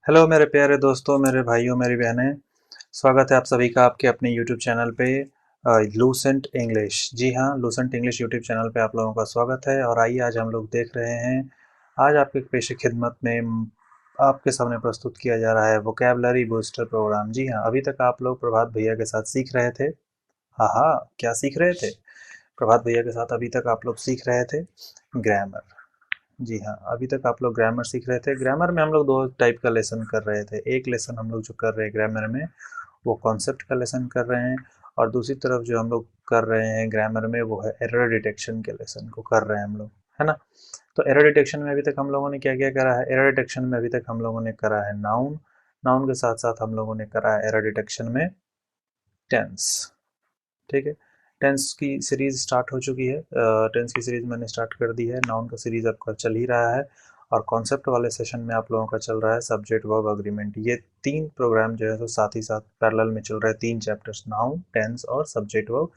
Hello मेरे प्यारे दोस्तों, मेरे भाइयों, मेरी बहनें। स्वागत है आप सभी का आपके अपने यूट्यूब चैनल पे लूसेंट इंग्लिश। जी हाँ, लूसेंट इंग्लिश यूट्यूब चैनल पे आप लोगों का स्वागत है। और आइए आज हम लोग देख रहे हैं, आज आपके पेशे खिदमत में आपके सामने प्रस्तुत किया जा रहा है वोकैबुलरी बूस्टर प्रोग्राम। जी हाँ, अभी तक आप लोग प्रभात भैया के साथ सीख रहे थे। हाँ हाँ, क्या सीख रहे थे? प्रभात भैया के साथ अभी तक आप लोग सीख रहे थे ग्रामर। जी हाँ, अभी तक आप लोग ग्रामर सीख रहे थे। ग्रामर में हम लोग दो टाइप का लेसन कर रहे थे। एक लेसन हम लोग जो कर रहे हैं ग्रामर में, वो कॉन्सेप्ट का लेसन कर रहे हैं। और दूसरी तरफ जो हम लोग कर रहे हैं ग्रामर में, वो है एरर डिटेक्शन के लेसन को कर रहे हैं हम लोग, है ना। तो एरर डिटेक्शन में अभी तक हम लोगों ने क्या क्या करा है? एरर डिटेक्शन में अभी तक हम लोगों ने करा है नाउन। नाउन के साथ साथ हम लोगों ने करा है एरर डिटेक्शन में टेंस। ठीक है, टेंस की सीरीज स्टार्ट हो चुकी है। टेंस की सीरीज मैंने स्टार्ट कर दी है। नाउन का सीरीज आपका चल ही रहा है। और कॉन्सेप्ट वाले सेशन में आप लोगों का चल रहा है सब्जेक्ट वर्ब अग्रीमेंट। ये तीन प्रोग्राम जो है तो साथ ही साथ पैरेलल में चल रहे हैं। तीन चैप्टर्स, नाउन, टेंस और सब्जेक्ट वर्ब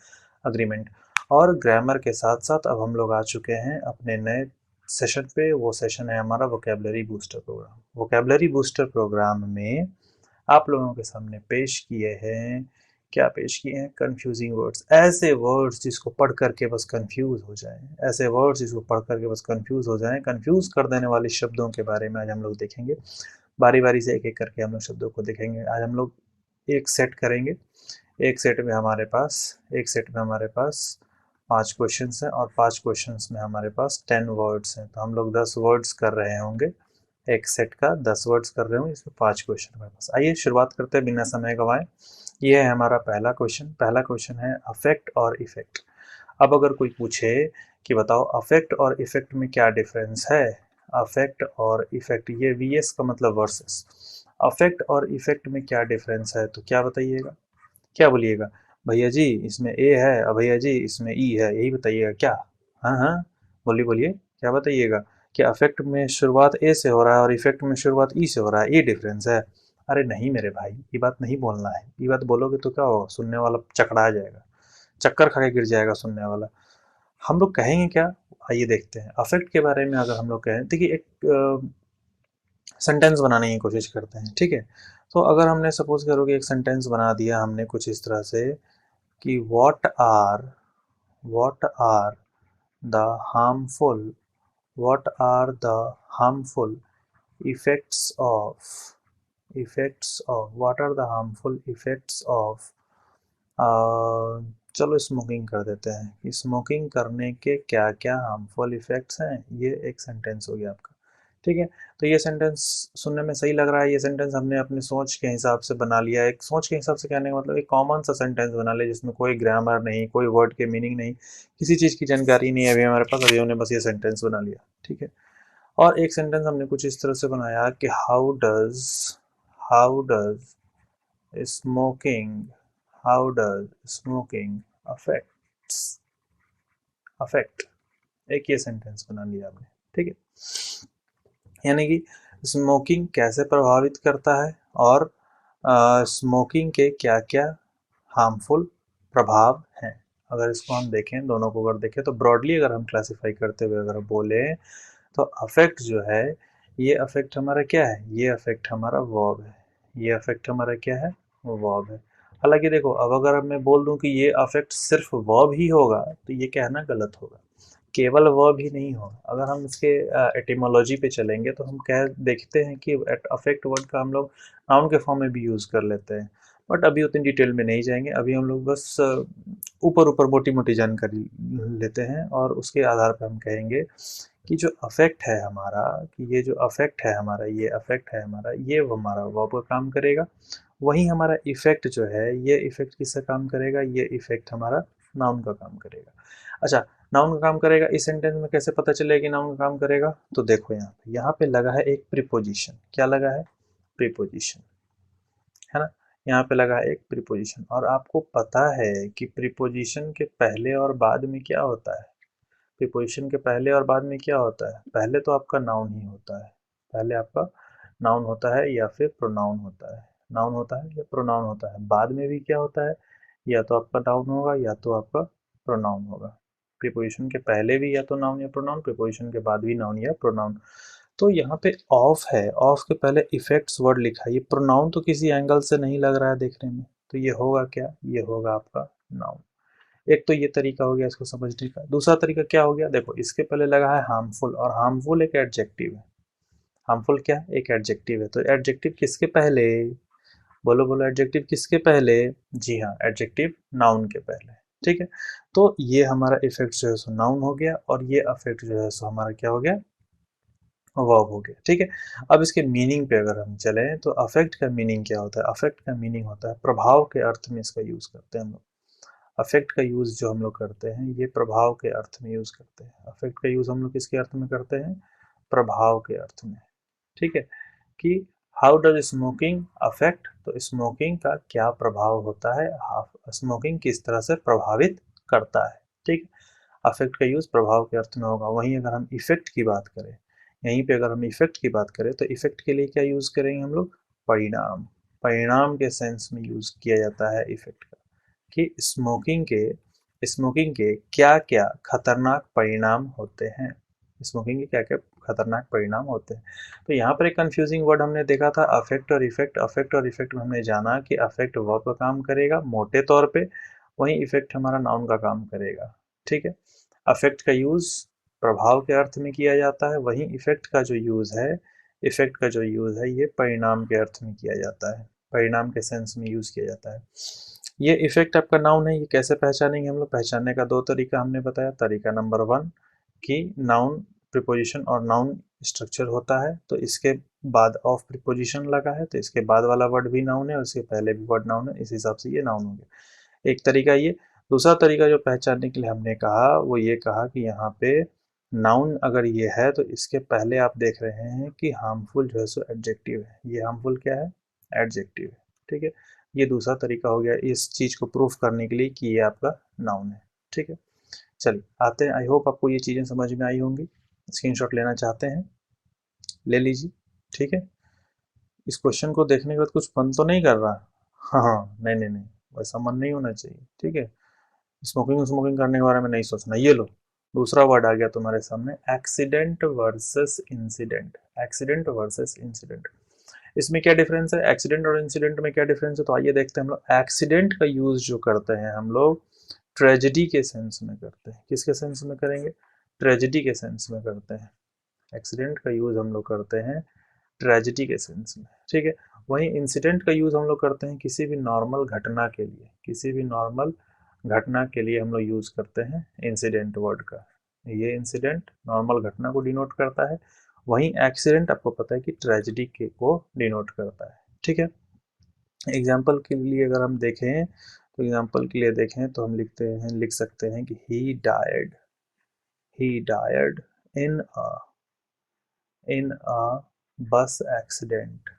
अग्रीमेंट। और ग्रामर के साथ साथ अब हम लोग आ चुके हैं अपने नए सेशन पे। वो सेशन है हमारा vocabulary booster program. Vocabulary booster program में आप लोगों के सामने पेश किए हैं, क्या पेश किए हैं? Confusing words. ऐसे वर्ड्स जिसको पढ़ करके बस कंफ्यूज हो जाएं, ऐसे वर्ड्स जिसको पढ़ करके बस कंफ्यूज हो जाएं। कंफ्यूज कर देने वाले शब्दों के बारे में आज हम लोग देखेंगे। बारी बारी से एक एक करके हम लोग शब्दों को देखेंगे। आज हम लोग एक सेट करेंगे। एक सेट में हमारे पास 5 क्वेश्चंस हैं, और 5 क्वेश्चंस में हमारे पास 10 वर्ड्स हैं। तो हम लोग 10 वर्ड्स कर रहे होंगे। एक सेट का 10 वर्ड्स कर रहे होंगे, इसमें 5 क्वेश्चन हमारे पास। आइए शुरुआत करते हैं बिना समय गंवाए। ये है हमारा पहला क्वेश्चन। पहला क्वेश्चन है अफेक्ट और इफेक्ट। अब अगर कोई पूछे कि बताओ अफेक्ट और इफेक्ट में क्या डिफरेंस है, अफेक्ट और इफेक्ट, ये वीएस का मतलब वर्सेस, अफेक्ट और इफेक्ट में क्या डिफरेंस है, तो क्या बताइएगा? क्या बोलिएगा? भैया जी इसमें ए है और भैया जी इसमें ई है, यही बताइएगा क्या? हाँ हाँ, बोलिए बोलिए, क्या बताइएगा? कि अफेक्ट में शुरुआत ए से हो रहा है और इफेक्ट में शुरुआत ई से हो रहा है, ये डिफरेंस है? अरे नहीं मेरे भाई, ये बात नहीं बोलना है। ये बात बोलोगे तो क्या होगा? सुनने वाला चकरा जाएगा, चक्कर खा के गिर जाएगा सुनने वाला। हम लोग कहेंगे क्या? आइए देखते हैं अफेक्ट के बारे में। अगर हम लोग कहें, देखिए एक सेंटेंस बनाने की कोशिश करते हैं, ठीक है। तो अगर हमने सपोज करो कि एक सेंटेंस बना दिया हमने कुछ इस तरह से कि what are the harmful what are the harmful effects of what are the harmful effects of चलो स्मोकिंग कर देते हैं कि स्मोकिंग करने के क्या क्या हार्मफुल इफ़ेक्ट्स हैं। ये एक सेंटेंस हो गया आपका, ठीक है। तो ये सेंटेंस सुनने में सही लग रहा है। ये सेंटेंस हमने अपनी सोच के हिसाब से बना लिया। एक सोच के हिसाब से कहने का मतलब एक कॉमन सा सेंटेंस बना लिया जिसमें कोई ग्रामर नहीं, कोई वर्ड के मीनिंग नहीं, किसी चीज़ की जानकारी नहीं है अभी हमारे पास। अभी हमने बस ये सेंटेंस बना लिया, ठीक है। और एक सेंटेंस हमने कुछ इस तरह से बनाया कि how does smoking how does smoking affects affect. एक ये सेंटेंस बना लिया आपने, ठीक है। यानी कि स्मोकिंग कैसे प्रभावित करता है और स्मोकिंग के क्या क्या हार्मफुल प्रभाव हैं। अगर इसको हम देखें, दोनों को अगर देखें तो ब्रॉडली अगर हम क्लासिफाई करते हुए अगर बोले तो अफेक्ट जो है, ये अफेक्ट हमारा क्या है? ये अफेक्ट हमारा वर्ब है। ये अफेक्ट हमारा क्या है? वो वर्ब है। हालांकि देखो, अब अगर मैं बोल दूं कि ये अफेक्ट सिर्फ वर्ब ही होगा तो ये कहना गलत होगा। केवल वर्ब ही नहीं होगा। अगर हम इसके एटिमोलॉजी पे चलेंगे तो हम कह देखते हैं कि अफेक्ट वर्ड का हम लोग नाउन के फॉर्म में भी यूज़ कर लेते हैं। बट अभी उतनी डिटेल में नहीं जाएंगे। अभी हम लोग बस ऊपर ऊपर मोटी मोटी जानकारी लेते हैं और उसके आधार पर हम कहेंगे कि जो अफेक्ट है हमारा, कि ये जो अफेक्ट है हमारा, ये अफेक्ट है हमारा, ये वो हमारा वर्ब का काम करेगा। वहीं हमारा इफेक्ट जो है, ये इफेक्ट किसका काम करेगा? ये इफेक्ट हमारा नाउन का काम करेगा। अच्छा, नाउन का काम करेगा, इस सेंटेंस में कैसे पता चलेगा कि नाउन का काम करेगा? तो देखो यहाँ पे लगा है एक प्रीपोजिशन। क्या लगा है? प्रीपोजिशन, है ना। यहाँ पे लगा है एक प्रीपोजिशन, और आपको पता है कि प्रीपोजिशन के पहले और बाद में क्या होता है? प्रीपोजिशन के पहले और बाद में क्या होता है? पहले तो आपका नाउन ही होता है। पहले आपका नाउन होता है या फिर प्रोनाउन होता है। नाउन होता है या प्रोनाउन होता है। बाद में भी क्या होता है? या तो आपका नाउन होगा या तो आपका प्रोनाउन होगा। प्रीपोजिशन के पहले भी या तो नाउन या प्रोनाउन, प्रीपोजिशन के बाद भी नाउन या प्रोनाउन। तो यहाँ पे ऑफ है, ऑफ के पहले इफेक्ट्स वर्ड लिखा है, ये प्रोनाउन तो किसी एंगल से नहीं लग रहा है देखने में, तो ये होगा क्या, ये होगा आपका नाउन। एक तो ये तरीका हो गया इसको समझने का। दूसरा तरीका क्या हो गया, देखो इसके पहले लगा है हार्मफुल, और हार्मफुल एक एडजेक्टिव है। हार्मफुल क्या है, एक एडजेक्टिव है। तो एडजेक्टिव किसके पहले, बोलो बोलो, एडजेक्टिव किसके पहले, जी हाँ, एडजेक्टिव नाउन के पहले। ठीक है, तो ये हमारा इफेक्ट जो है सो नाउन हो गया, और ये अफेक्ट जो है सो हमारा क्या हो गया, वर्ब हो गया। ठीक है, अब इसके मीनिंग पे अगर हम चले तो अफेक्ट का मीनिंग क्या होता है, अफेक्ट का मीनिंग होता है प्रभाव के अर्थ में इसका यूज करते हैं हम लोग। अफेक्ट का यूज जो हम लोग करते हैं ये प्रभाव के अर्थ में यूज करते हैं। अफेक्ट का यूज हम लोग किसके अर्थ में करते हैं, प्रभाव के अर्थ में। ठीक है, कि हाउ डज स्मोकिंग अफेक्ट, तो स्मोकिंग का क्या प्रभाव होता है, स्मोकिंग किस तरह से प्रभावित करता है। ठीक है, अफेक्ट का यूज प्रभाव के अर्थ में होगा। वहीं अगर हम इफेक्ट की बात करें, यहीं पे अगर हम इफेक्ट की बात करें तो इफेक्ट के लिए क्या यूज करेंगे हम लोग, परिणाम। परिणाम के सेंस में यूज किया जाता है इफेक्ट का, कि स्मोकिंग के क्या क्या खतरनाक परिणाम होते हैं, स्मोकिंग के क्या क्या खतरनाक परिणाम होते हैं। तो यहाँ पर एक कंफ्यूजिंग वर्ड हमने देखा था, अफेक्ट और इफेक्ट। अफेक्ट और इफेक्ट में हमने जाना कि अफेक्ट वर्ब का काम करेगा मोटे तौर पे, वहीं इफेक्ट हमारा नाउन का काम करेगा। ठीक है, अफेक्ट का यूज प्रभाव के अर्थ में किया जाता है, वहीं इफेक्ट का जो यूज है, इफेक्ट का जो यूज है ये परिणाम के अर्थ में किया जाता है, परिणाम के सेंस में यूज किया जाता है। ये इफेक्ट आपका नाउन है, ये कैसे पहचानेंगे हम लोग, पहचानने का दो तरीका हमने बताया। तरीका नंबर 1 कि नाउन प्रीपोजिशन और नाउन स्ट्रक्चर होता है, तो इसके बाद ऑफ प्रीपोजिशन लगा है तो इसके बाद वाला वर्ड भी नाउन है और इसके पहले भी वर्ड नाउन है, इस हिसाब से ये नाउन हो गया। एक तरीका ये। दूसरा तरीका जो पहचानने के लिए हमने कहा वो ये कहा कि यहाँ पे नाउन अगर ये है तो इसके पहले आप देख रहे हैं कि हार्मफुल जो है सो एडजेक्टिव है, ये हार्मफुल क्या है, एडजेक्टिव है। ठीक है, ये दूसरा तरीका हो गया इस चीज़ को प्रूफ करने के लिए कि ये आपका नाउन है। ठीक है, चलिए आते हैं। आई होप आपको ये चीज़ें समझ में आई होंगी। स्क्रीनशॉट लेना चाहते हैं ले लीजिए। ठीक है, इस क्वेश्चन को देखने के बाद कुछ मन तो नहीं कर रहा, हाँ हाँ, नहीं नहीं नहीं, वैसा मन नहीं होना चाहिए। ठीक है, स्मोकिंग स्मोकिंग करने के बारे में नहीं सोचना। ये लो, दूसरा वर्ड आ गया तुम्हारे सामने, accident versus incident. Accident versus incident, इसमें क्या डिफरेंस है, एक्सीडेंट और इंसिडेंट में क्या डिफरेंस है, तो आइए देखते हैं हम लोग। एक्सीडेंट का यूज जो करते हैं हम लोग ट्रेजेडी के सेंस में करते हैं। किसके सेंस में करेंगे, ट्रेजेडी के सेंस में करते हैं। एक्सीडेंट का यूज हम लोग करते हैं ट्रेजेडी के सेंस में। ठीक है, वहीं इंसिडेंट का यूज हम लोग करते हैं किसी भी नॉर्मल घटना के लिए, किसी भी नॉर्मल घटना के लिए हम लोग यूज करते हैं इंसिडेंट वर्ड का। ये इंसिडेंट नॉर्मल घटना को डिनोट करता है, वहीं एक्सीडेंट आपको पता है कि ट्रेजेडी के को डिनोट करता है। ठीक है, एग्जाम्पल के लिए अगर हम देखें तो एग्जाम्पल के लिए देखें तो हम लिख सकते हैं कि ही डायड इन अ बस एक्सीडेंट।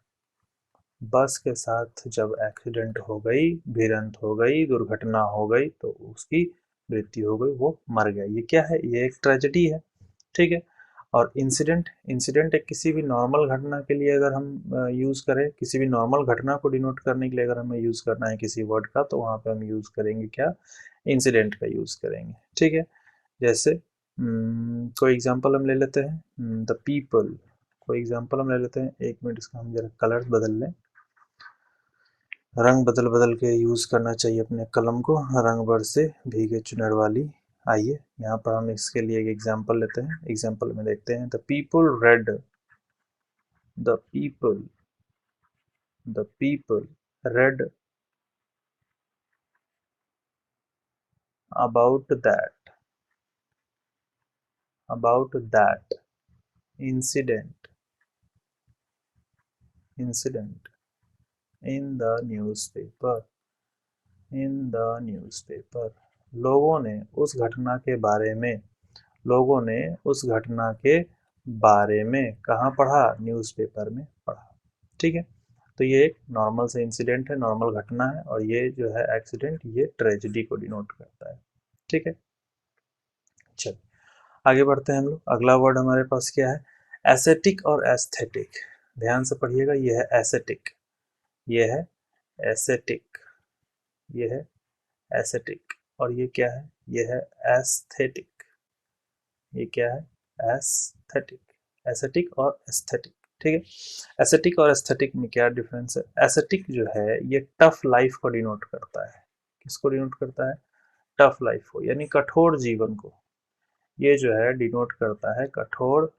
बस के साथ जब एक्सीडेंट हो गई, भिड़ंत हो गई, दुर्घटना हो गई तो उसकी मृत्यु हो गई, वो मर गया। ये क्या है, ये एक ट्रेजेडी है। ठीक है, और इंसिडेंट, इंसिडेंट एक किसी भी नॉर्मल घटना के लिए अगर हम यूज़ करें, किसी भी नॉर्मल घटना को डिनोट करने के लिए अगर हमें यूज़ करना है किसी वर्ड का, तो वहाँ पे हम यूज़ करेंगे क्या, इंसिडेंट का यूज़ करेंगे। ठीक है, जैसे कोई एग्जांपल हम ले लेते हैं, द पीपल। कोई एग्जांपल हम ले लेते हैं, एक मिनट इसका हम जरा कलर बदल लें, रंग बदल बदल के यूज़ करना चाहिए अपने कलम को, रंग भर से भीगे चुनर वाली। आइए यहाँ पर हम इसके लिए एक एग्जांपल लेते हैं। एग्जांपल में देखते हैं, the people red, the people, the people read about that, about that incident, incident in the newspaper, in the newspaper. लोगों ने उस घटना के बारे में, लोगों ने उस घटना के बारे में कहाँ पढ़ा, न्यूज़पेपर में पढ़ा। ठीक है, तो ये एक नॉर्मल से इंसिडेंट है, नॉर्मल घटना है, और ये जो है एक्सीडेंट, ये ट्रेजेडी को डिनोट करता है। ठीक है, चल आगे बढ़ते हैं हम लोग। अगला वर्ड हमारे पास क्या है, एस्थेटिक और एस्थेटिक। ध्यान से पढ़िएगा, ये है एस्थेटिक, ये है एस्थेटिक, ये है एस्थेटिक, और ये क्या है, ये है एस्थेटिक। ये क्या है, एस्थेटिक। एस्थेटिक और एस्थेटिक, ठीक है। एस्थेटिक और एस्थेटिक में क्या डिफरेंस है? एस्थेटिक जो है ये टफ लाइफ को डिनोट करता है। किसको डिनोट करता है? टफ लाइफ को, यानी कठोर जीवन को। ये जो है डिनोट करता है कठोर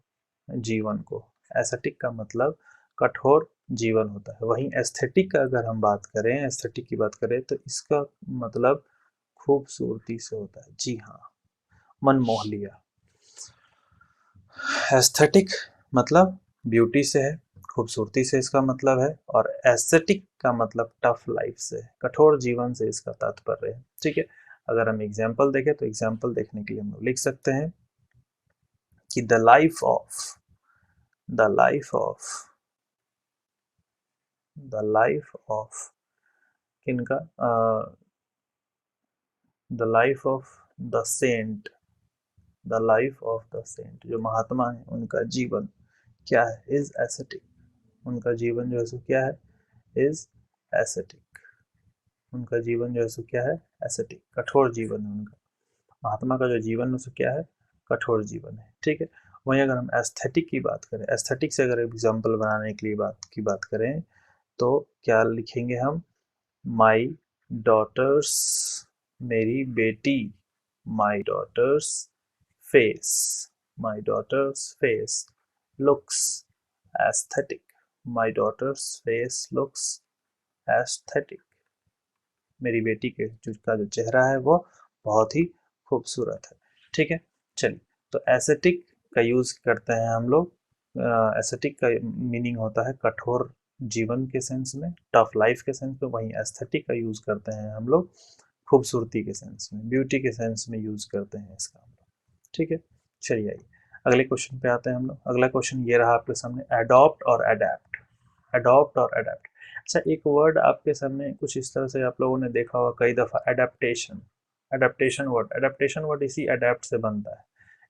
जीवन को। एस्थेटिक का मतलब कठोर जीवन होता है। वहीं एस्थेटिक का अगर हम बात करें, एस्थेटिक की बात करें, तो इसका मतलब खूबसूरती से होता है। जी हाँ, मन मोह लिया। एस्थेटिक मतलब ब्यूटी से है, खूबसूरती से इसका मतलब है, और एस्थेटिक का मतलब टफ लाइफ से, कठोर जीवन से इसका तात्पर्य है, ठीक है। अगर हम एग्जाम्पल देखें तो एग्जाम्पल देखने के लिए हम लोग लिख सकते हैं कि the life of the life of the life of किनका, the life of the saint, the life of the saint, जो महात्मा है उनका जीवन क्या है? Is aesthetic. उनका जीवन जो है सो क्या है? Is aesthetic. उनका जीवन जो है सो क्या है? एस्थेटिक, कठोर जीवन है उनका। महात्मा का जो जीवन है सो क्या है? कठोर जीवन है, ठीक है। वहीं अगर हम एस्थेटिक की बात करें, एस्थेटिक से अगर एग्जाम्पल बनाने के लिए बात करें, तो क्या लिखेंगे हम? माई डॉटर्स, मेरी बेटी, माई डॉटर्स फेस, माई डॉटर्स फेस लुक्स एस्थेटिक, माई डॉटर्स फेस लुक्स एस्थेटिक। मेरी बेटी के का जो चेहरा है वो बहुत ही खूबसूरत है, ठीक है। चलिए, तो एस्थेटिक का यूज करते हैं हम लोग। एस्थेटिक का मीनिंग होता है कठोर जीवन के सेंस में, टफ लाइफ के सेंस में। वहीं एस्थेटिक का यूज करते हैं हम लोग खूबसूरती के सेंस में, ब्यूटी के सेंस में यूज करते हैं इसका हम लोग, ठीक है। चलिए आइए अगले क्वेश्चन पे आते हैं हम लोग। अगला क्वेश्चन ये रहा आपके सामने, अडॉप्ट और अडेप्ट। अडॉप्ट और अडेप्ट। अच्छा, एक वर्ड आपके सामने कुछ इस तरह से आप लोगों ने देखा होगा कई दफ़ा, एडेप्टेशन। एडेप्टेशन वर्ड इसी अडेप्ट से बनता है।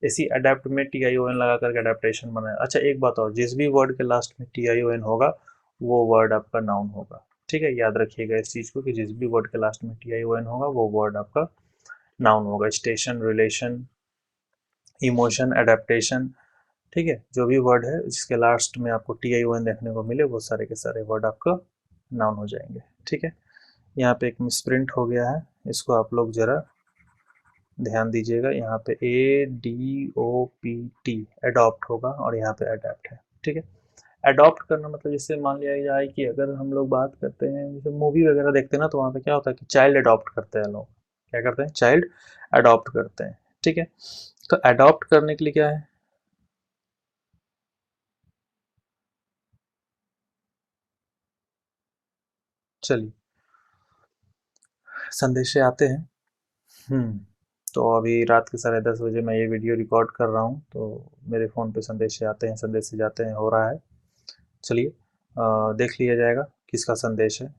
इसी अडेप्ट में टी आई ओ एन लगा करके अडेप्टेशन बना है। अच्छा, एक बात और, जिस भी वर्ड के लास्ट में टी आई ओ एन होगा वो वर्ड आपका नाउन होगा, ठीक है। याद रखिएगा इस चीज़ को कि जिस भी वर्ड के लास्ट में टी आई ओ एन होगा वो वर्ड आपका नाउन होगा। स्टेशन, रिलेशन, इमोशन, एडेप्टेशन, ठीक है। जो भी वर्ड है जिसके लास्ट में आपको टी आई ओ एन देखने को मिले वो सारे के सारे वर्ड आपका नाउन हो जाएंगे, ठीक है। यहाँ पे एक मिसप्रिंट हो गया है, इसको आप लोग जरा ध्यान दीजिएगा। यहाँ पे A D O P T adopt होगा और यहाँ पे अडेप्ट है, ठीक है। अडॉप्ट करना मतलब जैसे मान लिया जाए कि अगर हम लोग बात करते हैं, जैसे मूवी वगैरह देखते हैं ना, तो वहाँ पे क्या होता है कि चाइल्ड अडॉप्ट करते हैं लोग। क्या करते हैं? चाइल्ड अडॉप्ट करते हैं, ठीक है। तो अडॉप्ट करने के लिए क्या है? चलिए, संदेशे आते हैं। तो अभी रात के 10:30 बजे मैं ये वीडियो रिकॉर्ड कर रहा हूँ, तो मेरे फ़ोन पे संदेशे आते हैं, संदेशे जाते हैं, हो रहा है। चलिए, देख लिया जाएगा किसका संदेश है,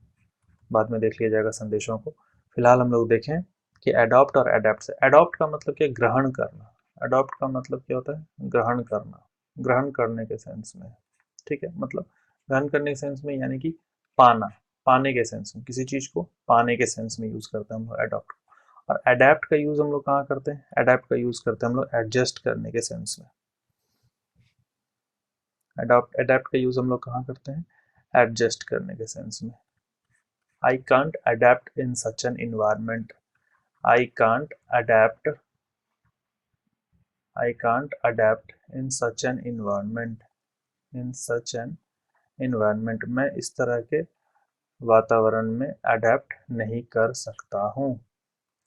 बाद में देख लिया जाएगा संदेशों को। फिलहाल हम लोग देखें कि अडॉप्ट और अडेप्ट से। अडॉप्ट का मतलब क्या? ग्रहण करना। अडॉप्ट का मतलब क्या होता है? ग्रहण करना, ग्रहण करने के सेंस में, ठीक है। मतलब ग्रहण करने के सेंस में यानी कि पाना, पाने के सेंस में, किसी चीज़ को पाने के सेंस में यूज़ करते हैं हम लोग अडॉप्ट। और अडेप्ट का यूज़ हम लोग कहाँ करते हैं? अडेप्ट का यूज़ करते हैं हम लोग एडजस्ट करने के सेंस में। अडॉप्ट अडेप्ट का यूज़ हम लोग कहाँ करते हैं? एडजस्ट करने के सेंस में। I can't adapt in such an environment. I can't adapt. I can't adapt in such an environment. In such an environment. मैं इस तरह के वातावरण में अडेप्ट नहीं कर सकता हूँ,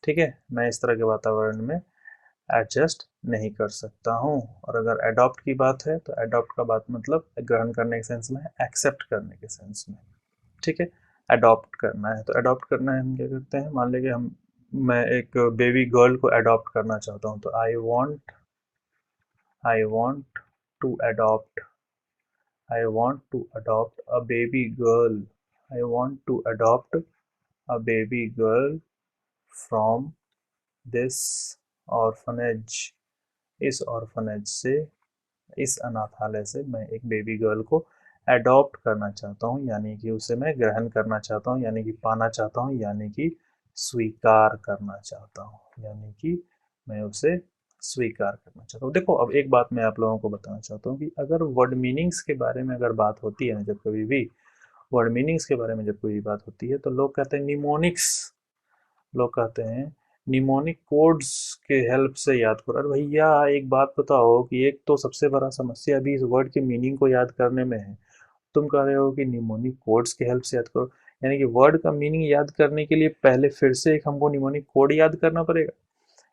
ठीक है। मैं इस तरह के वातावरण में एडजस्ट नहीं कर सकता हूँ। और अगर अडॉप्ट की बात है तो अडॉप्ट का बात मतलब ग्रहण करने के सेंस में है, एक्सेप्ट करने के सेंस में, ठीक है। अडॉप्ट करना है, तो अडॉप्ट करना है, हम क्या करते हैं, मान लीजिए मैं एक बेबी गर्ल को अडॉप्ट करना चाहता हूँ, तो I want to adopt, I want to adopt a baby girl, I want to adopt a baby girl from this orphanage, इस ऑर्फनेज से, इस अनाथालय से मैं एक बेबी गर्ल को अडॉप्ट करना चाहता हूँ, यानी कि उसे मैं ग्रहण करना चाहता हूँ, यानी कि पाना चाहता हूँ, यानी कि स्वीकार करना चाहता हूँ, यानी कि मैं उसे स्वीकार करना चाहता हूँ। देखो अब एक बात मैं आप लोगों को बताना चाहता हूँ कि अगर वर्ड मीनिंग्स के बारे में अगर बात होती है ना, जब कभी भी वर्ड मीनिंग्स के बारे में जब कोई बात होती है तो लोग कहते हैं निमोनिक्स, लोग कहते हैं निमोनिक कोड्स के हेल्प से याद करो। अरे भैया एक बात बताओ कि एक तो सबसे बड़ा समस्या अभी इस वर्ड के मीनिंग को याद करने में है, तुम कह रहे हो कि निमोनिक कोड्स के हेल्प से याद करो। यानी कि वर्ड का मीनिंग याद करने के लिए पहले फिर से एक हमको निमोनिक कोड याद करना पड़ेगा।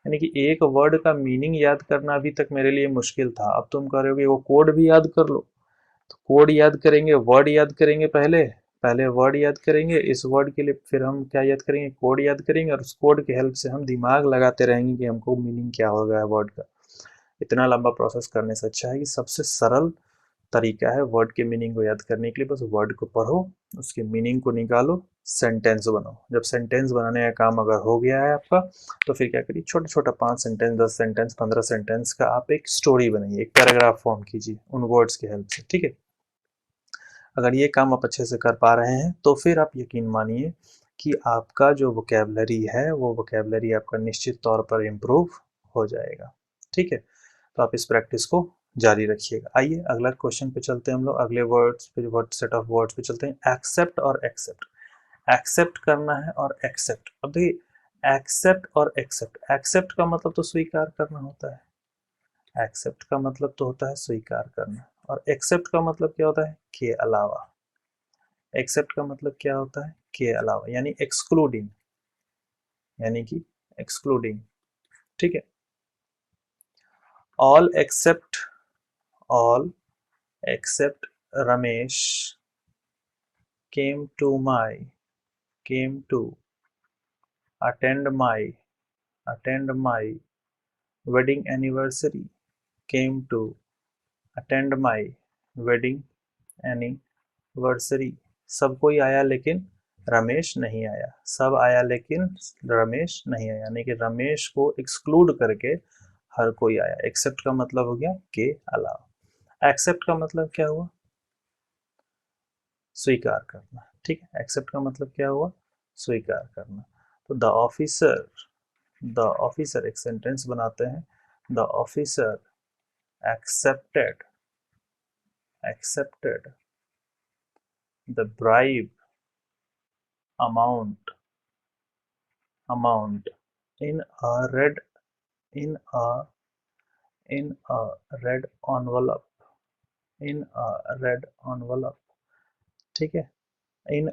यानी कि एक वर्ड का मीनिंग याद करना अभी तक मेरे लिए मुश्किल था, अब तुम कह रहे हो कि वो कोड भी याद कर लो। तो कोड याद करेंगे, वर्ड याद करेंगे, पहले पहले वर्ड याद करेंगे, इस वर्ड के लिए फिर हम क्या याद करेंगे, कोड याद करेंगे, और उस कोड के हेल्प से हम दिमाग लगाते रहेंगे कि हमको मीनिंग क्या हो गया है वर्ड का। इतना लंबा प्रोसेस करने से अच्छा है कि सबसे सरल तरीका है वर्ड के मीनिंग को याद करने के लिए, बस वर्ड को पढ़ो, उसके मीनिंग को निकालो, सेंटेंस बनाओ। जब सेंटेंस बनाने का काम अगर हो गया है आपका, तो फिर क्या करिए, छोटा छोटा 5 सेंटेंस, 10 सेंटेंस, 15 सेंटेंस का आप एक स्टोरी बनाइए, एक पैराग्राफ फॉर्म कीजिए उन वर्ड्स के हेल्प से। ठीक है, अगर ये काम आप अच्छे से कर पा रहे हैं तो फिर आप यकीन मानिए कि आपका जो वोकेबलरी है वो वोकेबलरी आपका निश्चित तौर पर इम्प्रूव हो जाएगा। ठीक है, तो आप इस प्रैक्टिस को जारी रखिएगा। आइए अगला क्वेश्चन पे चलते हैं हम लोग, अगले वर्ड्स पे, वर्ड सेट ऑफ वर्ड्स पे चलते हैं। एक्सेप्ट और एक्सेप्ट, एक्सेप्ट करना है और एक्सेप्ट। अब देखिए एक्सेप्ट और एक्सेप्ट, एक्सेप्ट का मतलब तो स्वीकार करना होता है, एक्सेप्ट का मतलब तो होता है स्वीकार करना, और एक्सेप्ट का मतलब क्या होता है, के अलावा। एक्सेप्ट का मतलब क्या होता है, के अलावा, यानी एक्सक्लूडिंग, यानी कि एक्सक्लूडिंग। ठीक है, all except, all except Ramesh came to my, came to attend my, attend my wedding anniversary, came to attend my wedding anniversary। सब कोई आया लेकिन रमेश नहीं आया, सब आया लेकिन रमेश नहीं आया, यानी कि रमेश को एक्सक्लूड करके हर कोई आया। एक्सेप्ट का मतलब हो गया के अलावा। एक्सेप्ट का मतलब क्या हुआ, स्वीकार करना। ठीक है, एक्सेप्ट का मतलब क्या हुआ, स्वीकार करना। तो द ऑफिसर, द ऑफिसर एक सेंटेंस बनाते हैं, the officer accepted, accepted the bribe amount, amount in a red, in a, in a red envelope, in a red envelope। ठीक है, इन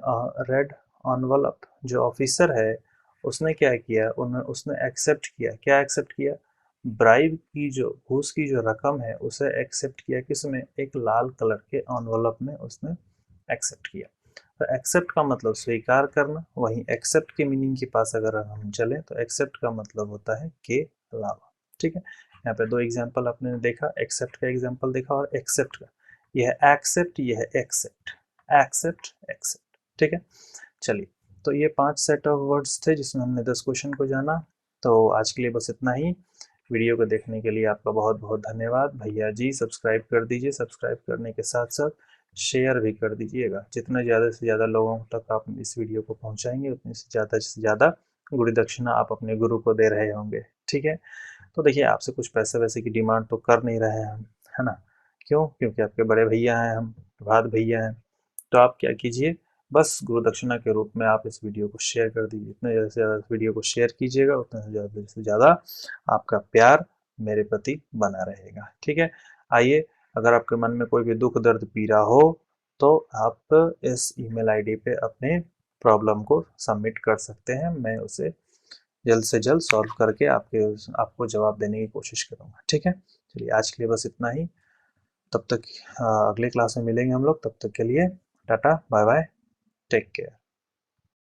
रेड envelope, जो ऑफिसर है उसने क्या किया, उसने एक्सेप्ट किया, क्या एक्सेप्ट किया, ब्राइब की जो घूस की जो रकम है उसे एक्सेप्ट किया, किसमें, एक लाल कलर के एनवलप में उसने एक्सेप्ट किया। तो एक्सेप्ट का मतलब स्वीकार करना, वहीं एक्सेप्ट के मीनिंग के पास अगर हम चलें तो एक्सेप्ट का मतलब होता है के अलावा। ठीक है, यहाँ पे 2 एग्जाम्पल आपने देखा, एक्सेप्ट का एग्जाम्पल देखा और एक्सेप्ट का। यह है एक्सेप्ट, यह है एक्सेप्ट, एक्सेप्ट एक्सेप्ट। ठीक है, चलिए, तो ये 5 सेट ऑफ वर्ड्स थे जिसमें हमने 10 क्वेश्चन को जाना। तो आज के लिए बस इतना ही। वीडियो को देखने के लिए आपका बहुत बहुत धन्यवाद। भैया जी सब्सक्राइब कर दीजिए, सब्सक्राइब करने के साथ साथ शेयर भी कर दीजिएगा। जितना ज़्यादा से ज़्यादा लोगों तक आप इस वीडियो को पहुँचाएंगे उतनी से ज़्यादा गुरु दक्षिणा आप अपने गुरु को दे रहे होंगे। ठीक है, तो देखिए आपसे कुछ पैसे वैसे की डिमांड तो कर नहीं रहे हैं हम, है ना, क्यों, क्योंकि आपके बड़े भैया हैं हम, प्रभात भैया हैं। तो आप क्या कीजिए, बस गुरु दक्षिणा के रूप में आप इस वीडियो को शेयर कर दीजिए। जितने ज़्यादा से ज़्यादा इस वीडियो को शेयर कीजिएगा उतना से ज़्यादा आपका प्यार मेरे प्रति बना रहेगा। ठीक है, आइए, अगर आपके मन में कोई भी दुख दर्द पीड़ा हो तो आप इस ईमेल आईडी पे अपने प्रॉब्लम को सबमिट कर सकते हैं, मैं उसे जल्द से जल्द सॉल्व करके आपको जवाब देने की कोशिश करूँगा। ठीक है, चलिए आज के लिए बस इतना ही। तब तक अगले क्लास में मिलेंगे हम लोग, तब तक के लिए tata bye bye, take care.